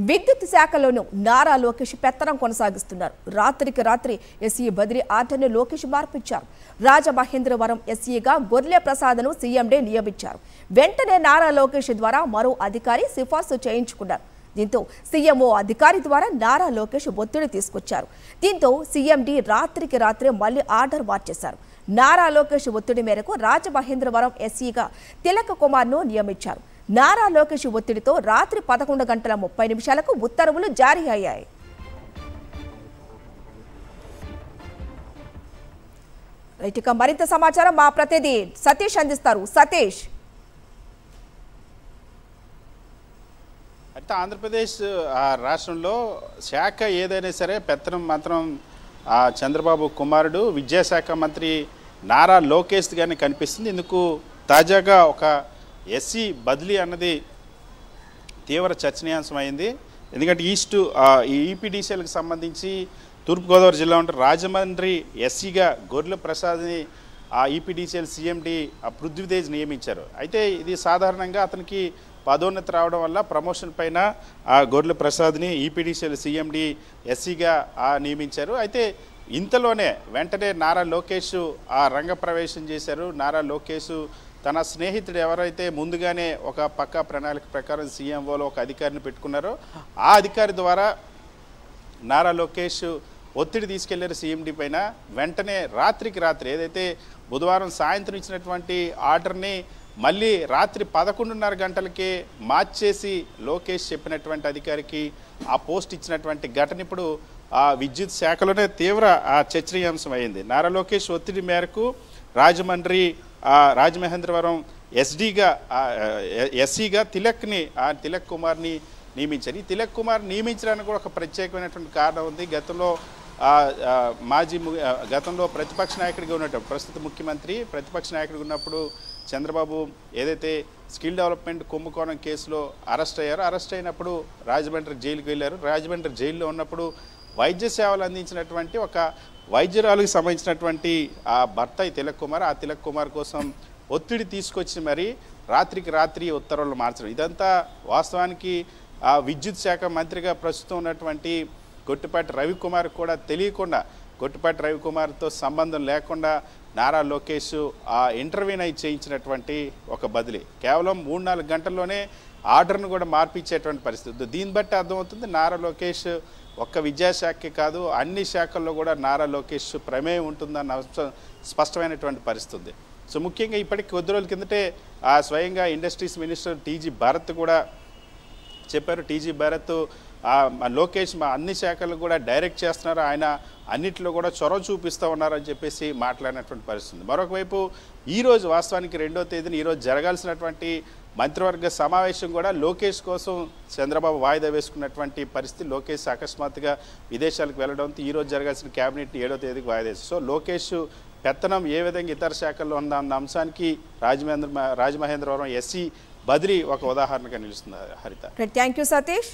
విద్యుత్ శాఖలోనూ నారా లోకేష్ పెత్తనం కొనసాగిస్తున్నారు. రాత్రికి రాత్రి ఎస్ఈ బదిలీ ఆర్డర్ను లోకేష్ మార్పించారు. రాజమహేంద్రవరం ఎస్ఈగా గొర్లె ప్రసాద్ను సీఎండీ నియమించారు. వెంటనే నారా లోకేష్ ద్వారా మరో అధికారి సిఫార్సు చేయించుకున్నారు. దీంతో సీఎంఓ అధికారి ద్వారా నారా లోకేష్ ఒత్తిడి తీసుకొచ్చారు. దీంతో సీఎండీ రాత్రికి రాత్రి మళ్లీ ఆర్డర్ మార్చేశారు. నారా లోకేష్ ఒత్తిడి మేరకు రాజమహేంద్రవరం ఎస్ఈగా తిలక్ కుమార్ను నియమించారు. నారా లోకేష్ ఒత్తిడితో రాత్రి 11:30 ఉత్తర్వులు జారీ అయ్యాయి. ఇక మరింత సమాచారం మా ప్రతినిధి సతీష్ అందిస్తారు. సతీష్, అయితే ఆంధ్రప్రదేశ్ రాష్ట్రంలో శాఖ ఏదైనా సరే పెత్తనం మాత్రం చంద్రబాబు కుమారుడు విద్యాశాఖ మంత్రి నారా లోకేష్ గారిని కనిపిస్తుంది. ఇందుకు తాజాగా ఒక ఎస్సీ బదిలీ అన్నది తీవ్ర చర్చనీయాంశమైంది. ఎందుకంటే ఈ ఈపీడీసీలకు సంబంధించి తూర్పుగోదావరి జిల్లా ఉంటే రాజమండ్రి ఎస్సీగా గొర్లె ప్రసాద్ని ఆ ఈపీడీసీఎల్ సీఎండీ పృథ్వీతేజ్ నియమించారు. అయితే ఇది సాధారణంగా అతనికి పదోన్నతి రావడం వల్ల ప్రమోషన్ పైన ఆ గొర్లె ప్రసాద్ని ఈపీడీసీఎల్ సీఎండీ ఎస్సీగా నియమించారు. అయితే ఇంతలోనే వెంటనే నారా లోకేష్ రంగప్రవేశం చేశారు. నారా లోకేష్ తన స్నేహితుడు ఎవరైతే ముందుగానే ఒక పక్కా ప్రణాళిక ప్రకారం సీఎంఓలో ఒక అధికారిని పెట్టుకున్నారో ఆ అధికారి ద్వారా నారా లోకేష్ ఒత్తిడి తీసుకెళ్లారు సీఎండీ పైన. వెంటనే రాత్రికి రాత్రి ఏదైతే బుధవారం సాయంత్రం ఇచ్చినటువంటి ఆర్డర్ని మళ్ళీ రాత్రి 11:30 గంటలకే మార్చేసి లోకేష్ చెప్పినటువంటి అధికారికి ఆ పోస్ట్ ఇచ్చినటువంటి ఘటన ఇప్పుడు ఆ విద్యుత్ శాఖలోనే తీవ్ర చర్చనీయాంశం అయింది. నారా లోకేష్ ఒత్తిడి మేరకు రాజమహేంద్రవరం ఎస్సీగా తిలక్ కుమార్ని నియమించారు. ఈ తిలక్ కుమార్ నియమించడానికి కూడా ఒక ప్రత్యేకమైనటువంటి కారణం ఉంది. గతంలో ప్రతిపక్ష నాయకుడిగా ఉన్నప్పుడు ప్రస్తుత ముఖ్యమంత్రి ప్రతిపక్ష నాయకుడిగా ఉన్నప్పుడు చంద్రబాబు ఏదైతే స్కిల్ డెవలప్మెంట్ కుంభకోణం కేసులో అరెస్ట్ అయినప్పుడు రాజమండ్రి జైలుకి వెళ్ళారు. రాజమండ్రి జైల్లో ఉన్నప్పుడు వైద్య సేవలు అందించినటువంటి ఒక వైద్యురాలకు సంబంధించినటువంటి ఆ భర్త ఈ తిలక్ కుమార్, ఆ తిలక్ కుమార్ కోసం ఒత్తిడి తీసుకొచ్చి మరి రాత్రికి రాత్రి ఉత్తర్వులు మార్చడం. ఇదంతా వాస్తవానికి ఆ విద్యుత్ శాఖ మంత్రిగా ప్రస్తుతం ఉన్నటువంటి గొట్టిపాటి రవికుమార్ కూడా తెలియకుండా, గొట్టిపాటి రవికుమార్తో సంబంధం లేకుండా నారా లోకేష్ ఆ ఇంటర్వ్యూని చేయించినటువంటి ఒక బదిలీ కేవలం 3-4 గంటల్లోనే ఆర్డర్ను కూడా మార్పిచ్చేటువంటి పరిస్థితి. దీన్ని బట్టి అర్థమవుతుంది నారా లోకేష్ ఒక్క విద్యాశాఖకే కాదు అన్ని శాఖల్లో కూడా నారా లోకేష్ ప్రమేయం ఉంటుందన్న స్పష్టమైనటువంటి పరిస్థితి. సో ముఖ్యంగా ఇప్పటికి కొద్ది రోజుల కిందటే స్వయంగా ఇండస్ట్రీస్ మినిస్టర్ టీజీ భరత్ కూడా చెప్పారు. టీజీ భరత్ లోకేష్ మా అన్ని శాఖలు కూడా డైరెక్ట్ చేస్తున్నారు, ఆయన అన్నింటిలో కూడా చొరవ చూపిస్తూ ఉన్నారని చెప్పేసి మాట్లాడినటువంటి పరిస్థితి. మరొక వైపు ఈరోజు వాస్తవానికి 2వ తేదీన ఈరోజు జరగాల్సినటువంటి మంత్రివర్గ సమావేశం కూడా లోకేష్ కోసం చంద్రబాబు వాయిదా వేసుకున్నటువంటి పరిస్థితి. లోకేష్ అకస్మాత్తుగా విదేశాలకు వెళ్ళడంతో ఈరోజు జరగాల్సిన క్యాబినెట్ 7వ తేదీకి వాయిదా వేసి, సో లోకేష్ పెత్తనం ఏ విధంగా ఇతర శాఖల్లో ఉన్న అంశానికి రాజమహేంద్రవరం ఎస్సీ బదిలీ ఒక ఉదాహరణగా నిలుస్తుంది. హరిత, థ్యాంక్ యూ సతీష్.